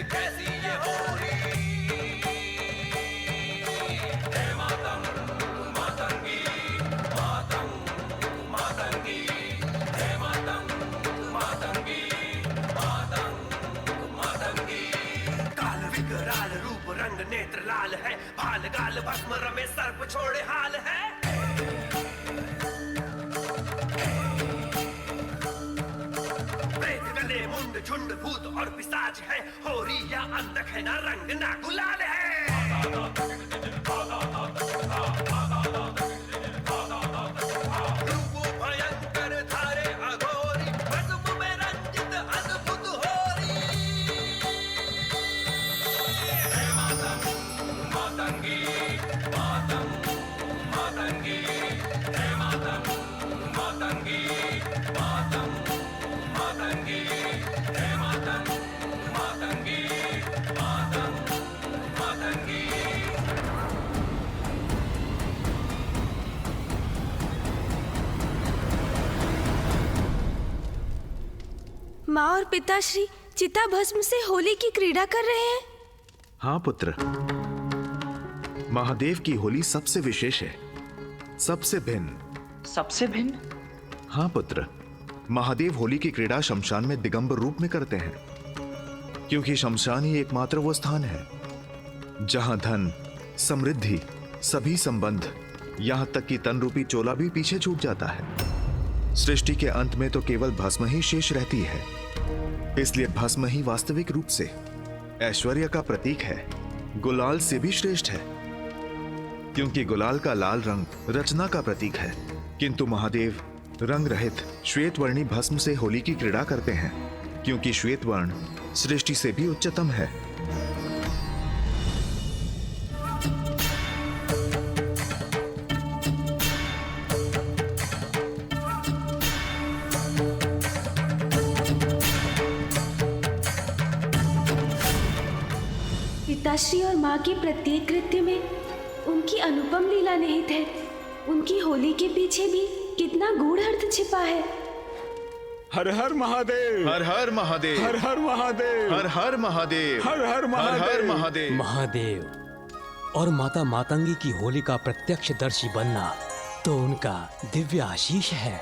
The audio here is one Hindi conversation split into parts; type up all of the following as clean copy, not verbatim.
कैसी ये होरी। हे मातंग मातंगी, मातंग मातंगी, हे मातंग मातंगी, मातंग मातंगी। काल विकराल रूप रंग नेत्र लाल है, भाल गाल भस्म रमे सर्प छोड़े हाल है। मुंड झुंड भूत और पिशाच है, होरी या अंधक है, ना रंग ना गुलाल है। रूप भयंकर धारे अघोरी, भस्म में रंजित अद्भुत होरी। हे मातंग मातंगी, मातंग मातंगी, हे मातंग मातंगी, मातंग मातंगी, हे मातंग मातंगी, मातंग मातंगी। माँ और पिताश्री चिता भस्म से होली की क्रीड़ा कर रहे हैं। हाँ पुत्र, महादेव की होली सबसे विशेष है, सबसे भिन्न। सबसे भिन्न? हाँ पुत्र, महादेव होली की क्रीड़ा शमशान में दिगंबर रूप में करते हैं, क्योंकि शमशान ही एकमात्र वो स्थान है जहां धन, समृद्धि, सभी संबंध, यहां तक कि तन रूपी चोला भी पीछे छूट जाता है। सृष्टि के अंत में तो केवल भस्म ही शेष रहती है, इसलिए भस्म ही वास्तविक रूप से ऐश्वर्य का प्रतीक है, गुलाल से भी श्रेष्ठ है, क्योंकि गुलाल का लाल रंग रचना का प्रतीक है। किंतु महादेव रंग रहित श्वेत वर्णी भस्म से होली की क्रीड़ा करते हैं, क्योंकि श्वेत वर्ण सृष्टि से भी उच्चतम है। पिताश्री और माँ के प्रत्येक कृत्य में उनकी अनुपम लीला निहित है। उनकी होली के पीछे भी कितना गूढ़ अर्थ छिपा है। हर हर महादेव, हर हर महादेव, हर हर महादेव, हर हर महादेव, हर हर हर महादेव, हर महादेव। महादेव और माता मातंगी की होली का प्रत्यक्षदर्शी बनना तो उनका दिव्य आशीष है।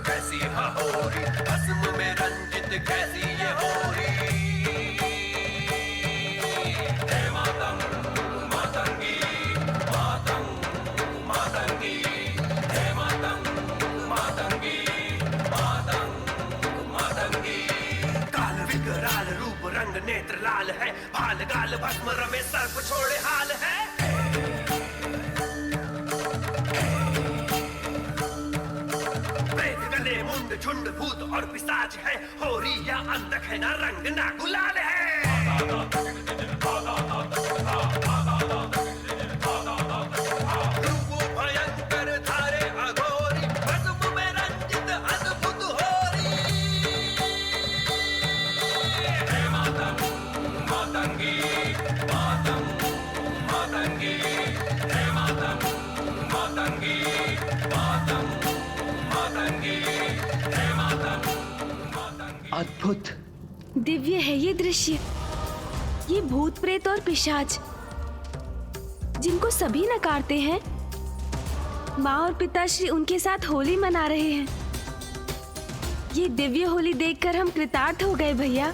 कैसी होरी, भस्म में रंजित कैसी ये होरी। हे मातंग मातंगी, मातंग मातंगी, हे मातंग मातंगी, मातंग मातंगी। काल विकराल रूप रंग नेत्र लाल है, भाल गाल भस्म रमे सर्प छोड़े हाल है। मुंड झुंड भूत और पिशाच है, होरी या अंधक है, ना रंग ना गुलाल है। रूप भयंकर धारे अघोरी, भस्म में रंजित अद्भुत होरी। हे मातंग मातंगी, मातंग मातंगी, हे मातंग मातंगी, मातंग मातंगी। अद्भुत, दिव्य है ये दृश्य। ये भूत प्रेत और पिशाच जिनको सभी नकारते हैं, माँ और पिताश्री उनके साथ होली मना रहे हैं। ये दिव्य होली देखकर हम कृतार्थ हो गए भैया।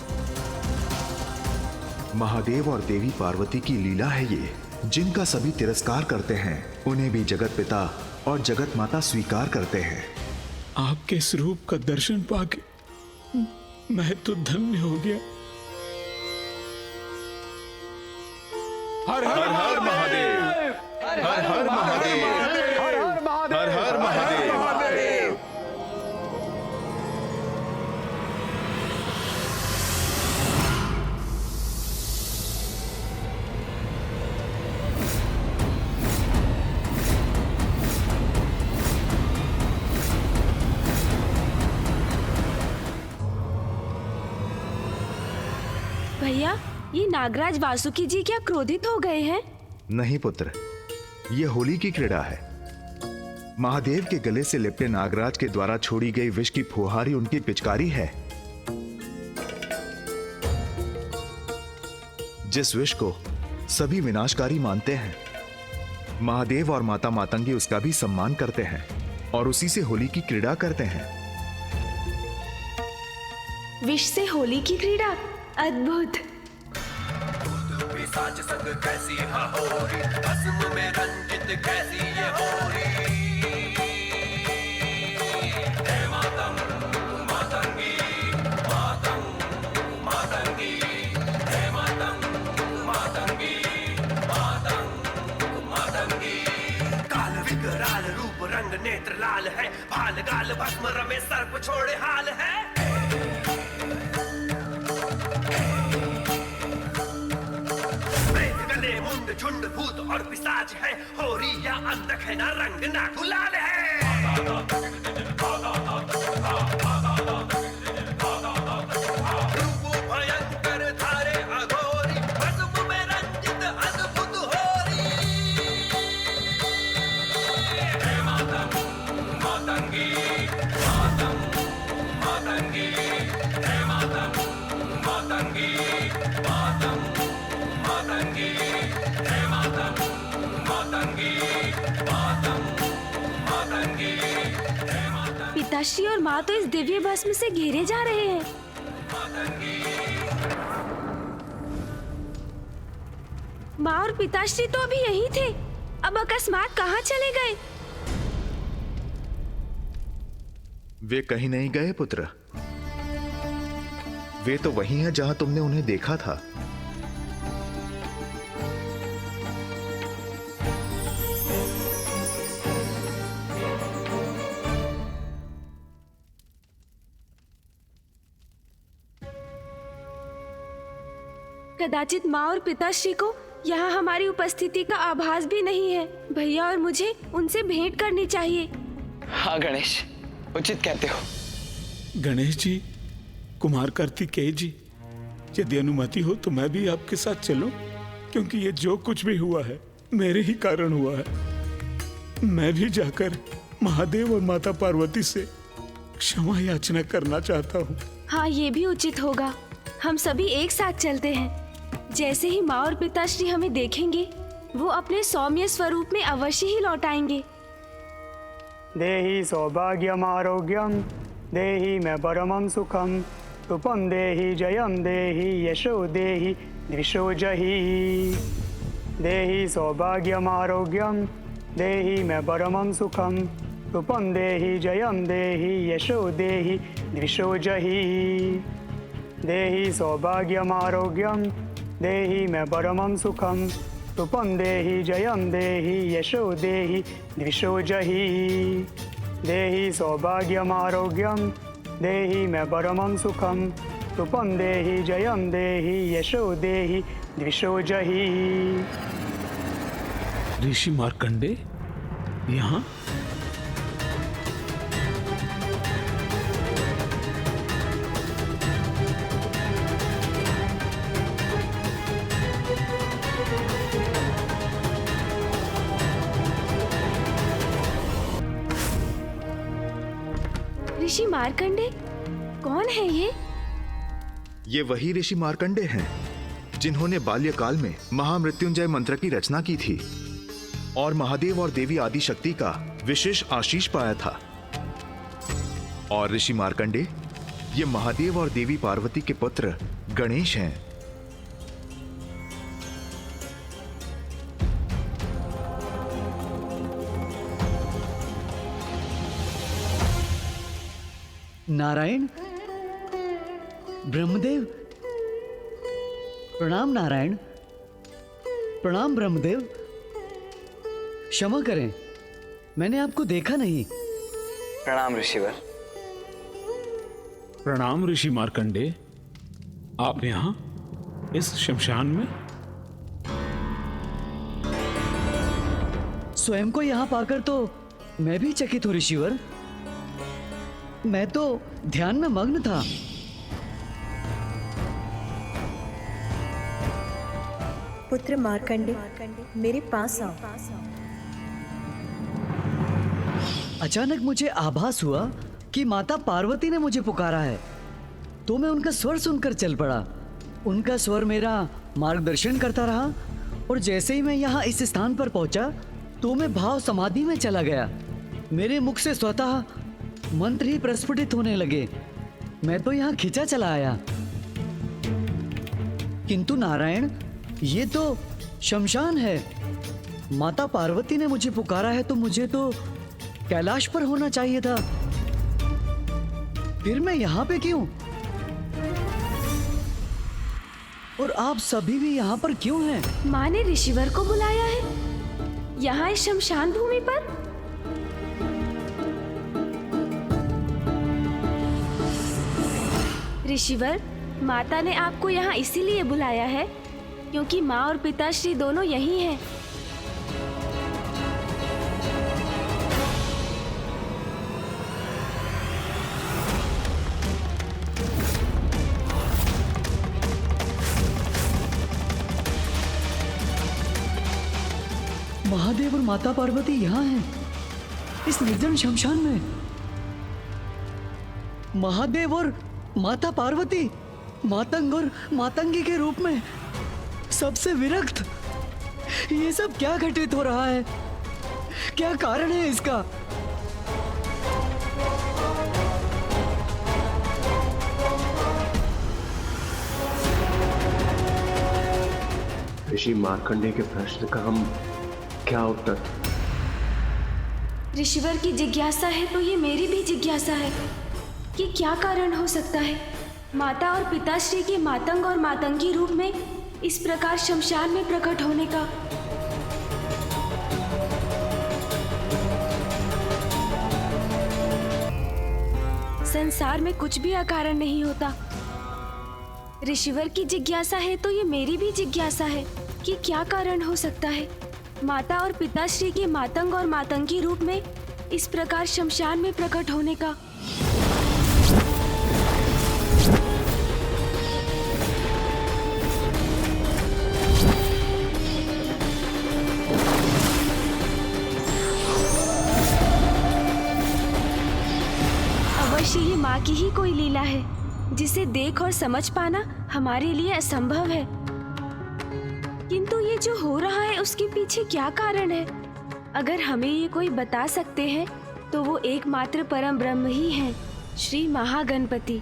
महादेव और देवी पार्वती की लीला है ये, जिनका सभी तिरस्कार करते हैं, उन्हें भी जगत पिता और जगत माता स्वीकार करते हैं। आपके स्वरूप का दर्शन पाके मैं तो धन्य हो गया। हर हर हर हर महादेव, हर हर महादेव, हर हर महादेव। भैया, ये नागराज वासुकी जी क्या क्रोधित हो गए हैं? नहीं पुत्र, ये होली की क्रीड़ा है। महादेव के गले से लिपटे नागराज के द्वारा छोड़ी गई विष की फुहारी उनकी पिचकारी है। जिस विष को सभी विनाशकारी मानते हैं, महादेव और माता मातंगी उसका भी सम्मान करते हैं और उसी से होली की क्रीड़ा करते हैं। विष से होली की क्रीड़ा, अद्भुत। पिशाच संग कैसी होरी, भस्म में रंजित कैसी ये होरी। हे मातंग मातंगी, मातंग मातंगी, हे मातंग मातंगी, मातंग मातंगी। काल विकराल रूप रंग नेत्र लाल है, भाल गाल भस्म रमे सर्प छोड़े हाल है। मुंड झुंड भूत और पिशाच है, होरी या अंधक है, ना रंग ना गुलाल है। रूप भयंकर धारे अघोरी, भस्म में रंजित अद्भुत होरी। हे मातंग मातंगी, मातंग मातंगी, हे मातंग मातंगी, मातंग मातंगी, हे मातंग मातंगी, मातंग मातंगी, हे मातंग पिताश्री और माँ तो इस दिव्य भस्म से घेरे जा रहे हैं। माँ और पिताश्री तो अभी यही थे, अब अकस्मात कहाँ चले गए? वे कहीं नहीं गए पुत्र, वे तो वही हैं जहां तुमने उन्हें देखा था। कदाचित माँ और पिताश्री को यहाँ हमारी उपस्थिति का आभास भी नहीं है। भैया और मुझे उनसे भेंट करनी चाहिए। हाँ गणेश, उचित कहते हो। गणेश जी, कुमार कार्तिकेय जी, यदि अनुमति हो तो मैं भी आपके साथ चलूं, क्योंकि ये जो कुछ भी हुआ है मेरे ही कारण हुआ है। मैं भी जाकर महादेव और माता पार्वती से क्षमा याचना करना चाहता हूँ। हाँ, ये भी उचित होगा। हम सभी एक साथ चलते हैं। जैसे ही माँ और पिताश्री हमें देखेंगे, वो अपने सौम्य स्वरूप में अवश्य ही लौट आएंगे। देहि सौभाग्यम आरोग्यम, देहि मे परमं सुखम, रूपम देहि जयम देहि यशो देहि द्विषो जहि। देहि सौभाग्यम आरोग्यम, देहि मे परमं सुखम, रूपम देहि जयम देहि यशो देहि द्विषो जहि। देहि सौभाग्यम आरोग्यम, देहि मे परमं सुखम, रूपम देहि जयम देहि यशो देहि द्विषो जहि। देहि सौभाग्यम आरोग्यम, देहि मे परमं सुखम, रूपम देहि जयम देहि यशो देहि द्विषो जहि। ऋषि मार्कंडे यहाँ? ऋषि मार्कंडे कौन है ये? ये वही ऋषि मार्कंडे हैं जिन्होंने बाल्यकाल में महामृत्युंजय मंत्र की रचना की थी और महादेव और देवी आदिशक्ति का विशेष आशीष पाया था। और ऋषि मार्कंडे ये महादेव और देवी पार्वती के पुत्र गणेश हैं। नारायण, ब्रह्मदेव, प्रणाम नारायण, प्रणाम ब्रह्मदेव। क्षमा करें, मैंने आपको देखा नहीं। प्रणाम ऋषिवर। प्रणाम ऋषि मार्कंडे, आप यहाँ इस शमशान में? स्वयं को यहाँ पाकर तो मैं भी चकित हूँ ऋषिवर। मैं तो ध्यान में मग्न था। पुत्र मार्कंडे, मेरे पास आओ। अचानक मुझे आभास हुआ कि माता पार्वती ने मुझे पुकारा है, तो मैं उनका स्वर सुनकर चल पड़ा। उनका स्वर मेरा मार्गदर्शन करता रहा और जैसे ही मैं यहाँ इस स्थान पर पहुंचा तो मैं भाव समाधि में चला गया। मेरे मुख से स्वतः मंत्र ही प्रस्फुटित होने लगे। मैं तो यहाँ खिंचा चला आया। किंतु नारायण, ये तो शमशान है। माता पार्वती ने मुझे पुकारा है तो मुझे तो कैलाश पर होना चाहिए था। फिर मैं यहाँ पे क्यों? और आप सभी भी यहाँ पर क्यों हैं? माँ ने ऋषिवर को बुलाया है यहाँ इस शमशान भूमि पर। ऋषिवर, माता ने आपको यहाँ इसीलिए बुलाया है क्योंकि माँ और पिताश्री दोनों यही हैं। महादेव और माता पार्वती यहाँ हैं, इस निर्जन शमशान में। महादेव और माता पार्वती मातंग और मातंगी के रूप में, सबसे विरक्त। ये सब क्या घटित हो रहा है? क्या कारण है इसका? ऋषि मार्कंडे के प्रश्न का हम क्या उत्तर? ऋषिवर की जिज्ञासा है तो ये मेरी भी जिज्ञासा है कि क्या कारण हो सकता है माता और पिताश्री के मातंग और मातंगी रूप में इस प्रकार शमशान में प्रकट होने का। संसार में कुछ भी अकारण नहीं होता। ऋषिवर की जिज्ञासा है तो ये मेरी भी जिज्ञासा है कि क्या कारण हो सकता है माता और पिताश्री के मातंग और मातंगी रूप में इस प्रकार शमशान में प्रकट होने का। अवश्य ही माँ की ही कोई लीला है जिसे देख और समझ पाना हमारे लिए असंभव है। किंतु ये जो हो रहा है उसके पीछे क्या कारण है? अगर हमें ये कोई बता सकते हैं तो वो एकमात्र परम ब्रह्म ही हैं, श्री महागणपति।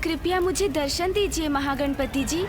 कृपया मुझे दर्शन दीजिए महागणपति जी।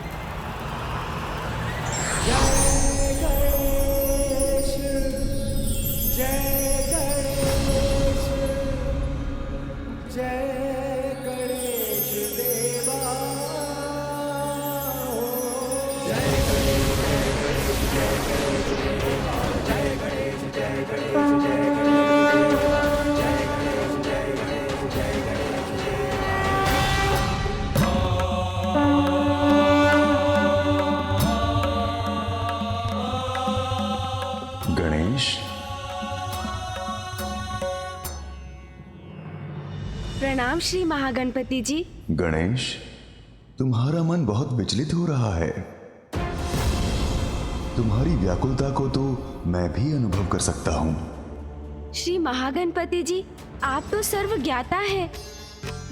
प्रणाम श्री महागणपति जी। गणेश, तुम्हारा मन बहुत विचलित हो रहा है। तुम्हारी व्याकुलता को तो मैं भी अनुभव कर सकता हूँ। श्री महागणपति जी, आप तो सर्व ज्ञाता हैं।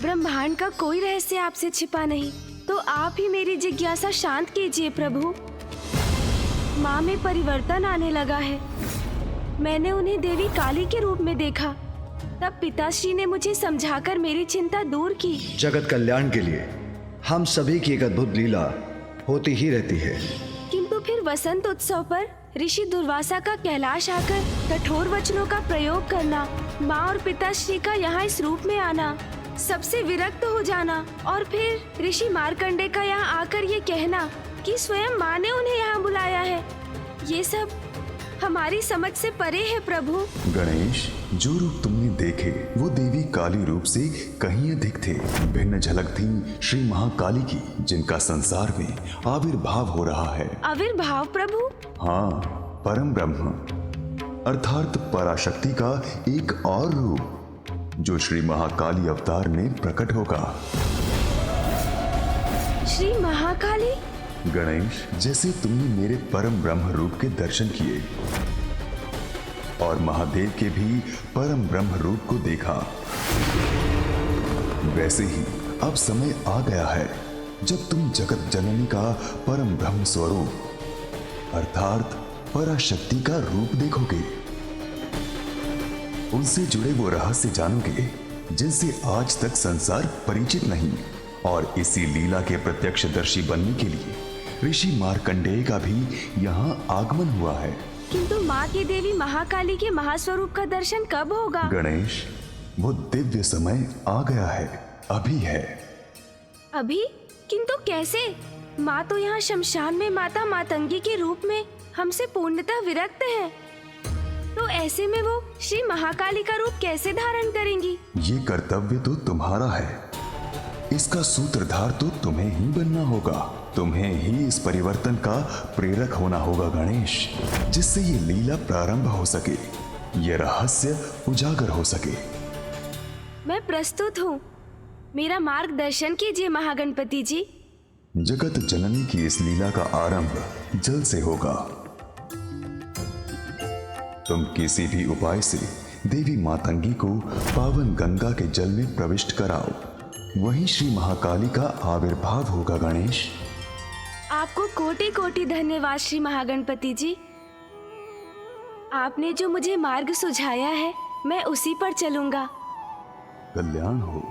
ब्रह्मांड का कोई रहस्य आपसे छिपा नहीं, तो आप ही मेरी जिज्ञासा शांत कीजिए प्रभु। माँ में परिवर्तन आने लगा है। मैंने उन्हें देवी काली के रूप में देखा, तब पिताश्री ने मुझे समझाकर मेरी चिंता दूर की। जगत कल्याण के लिए हम सभी की एक अद्भुत लीला होती ही रहती है। किंतु फिर वसंत उत्सव पर ऋषि दुर्वासा का कैलाश आकर कठोर वचनों का प्रयोग करना, माँ और पिताश्री का यहाँ इस रूप में आना, सबसे विरक्त हो जाना और फिर ऋषि मार्कंडे का यहाँ आकर ये कहना बल्कि स्वयं माँ ने उन्हें यहाँ बुलाया है। ये सब हमारी समझ से परे है प्रभु। गणेश, जो रूप तुमने देखे वो देवी काली रूप से कहीं अधिक थे। भिन्न झलक थी श्री महाकाली की, जिनका संसार में आविर्भाव हो रहा है। आविर्भाव प्रभु? हाँ, परम ब्रह्म अर्थात पराशक्ति का एक और रूप जो श्री महाकाली अवतार में प्रकट होगा। श्री महाकाली? गणेश, जैसे तुमने मेरे परम ब्रह्म रूप के दर्शन किए और महादेव के भी परम ब्रह्म रूप को देखा, वैसे ही अब समय आ गया है जब तुम जगत जननी का परम ब्रह्म स्वरूप अर्थात पराशक्ति का रूप देखोगे। उनसे जुड़े वो रहस्य जानोगे जिनसे आज तक संसार परिचित नहीं, और इसी लीला के प्रत्यक्षदर्शी बनने के लिए ऋषि मार्कंडेय का भी यहाँ आगमन हुआ है। किंतु माँ की देवी महाकाली के महास्वरूप का दर्शन कब होगा? गणेश, वो दिव्य समय आ गया है, अभी है। अभी? किंतु कैसे? माँ तो यहाँ शमशान में माता मातंगी के रूप में हमसे पूर्णतः विरक्त है, तो ऐसे में वो श्री महाकाली का रूप कैसे धारण करेंगी? ये कर्तव्य तो तुम्हारा है, इसका सूत्रधार तो तुम्हें ही बनना होगा। तुम्हें ही इस परिवर्तन का प्रेरक होना होगा गणेश, जिससे ये लीला प्रारंभ हो सके, ये रहस्य उजागर हो सके। मैं प्रस्तुत हूँ, मेरा मार्गदर्शन कीजिए महागणपति जी। जगत जननी की इस लीला का आरंभ जल से होगा। तुम किसी भी उपाय से देवी मातंगी को पावन गंगा के जल में प्रविष्ट कराओ, वहीं श्री महाकाली का आविर्भाव होगा गणेश। आपको कोटि कोटि धन्यवाद श्री महागणपति जी। आपने जो मुझे मार्ग सुझाया है मैं उसी पर चलूंगा। कल्याण हो।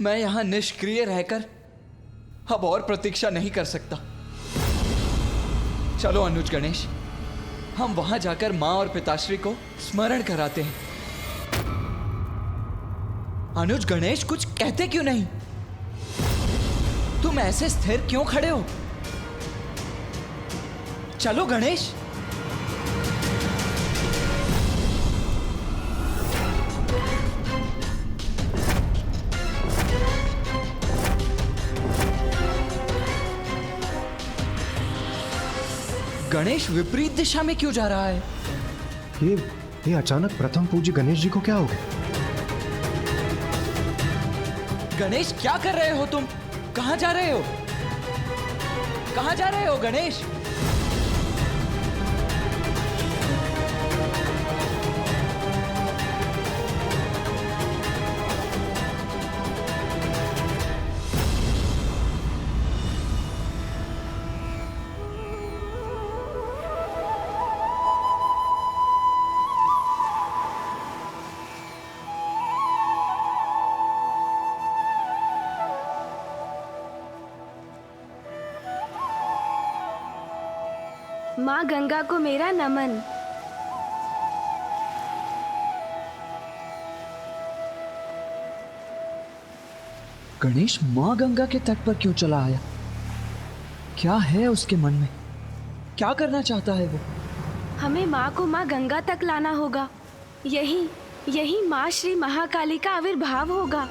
मैं यहाँ निष्क्रिय रहकर अब और प्रतीक्षा नहीं कर सकता। चलो अनुज गणेश, हम वहां जाकर माँ और पिताश्री को स्मरण कराते हैं। अनुज गणेश, कुछ कहते क्यों नहीं? तुम ऐसे स्थिर क्यों खड़े हो? चलो गणेश। गणेश विपरीत दिशा में क्यों जा रहा है? ये अचानक प्रथम पूज्य गणेश जी को क्या हो गया? गणेश, क्या कर रहे हो तुम? कहां जा रहे हो? कहां जा रहे हो गणेश? माँ गंगा को मेरा नमन। गणेश माँ गंगा के तट पर क्यों चला आया? क्या है उसके मन में? क्या करना चाहता है वो? हमें माँ को माँ गंगा तक लाना होगा। यही माँ श्री महाकाली का आविर्भाव होगा।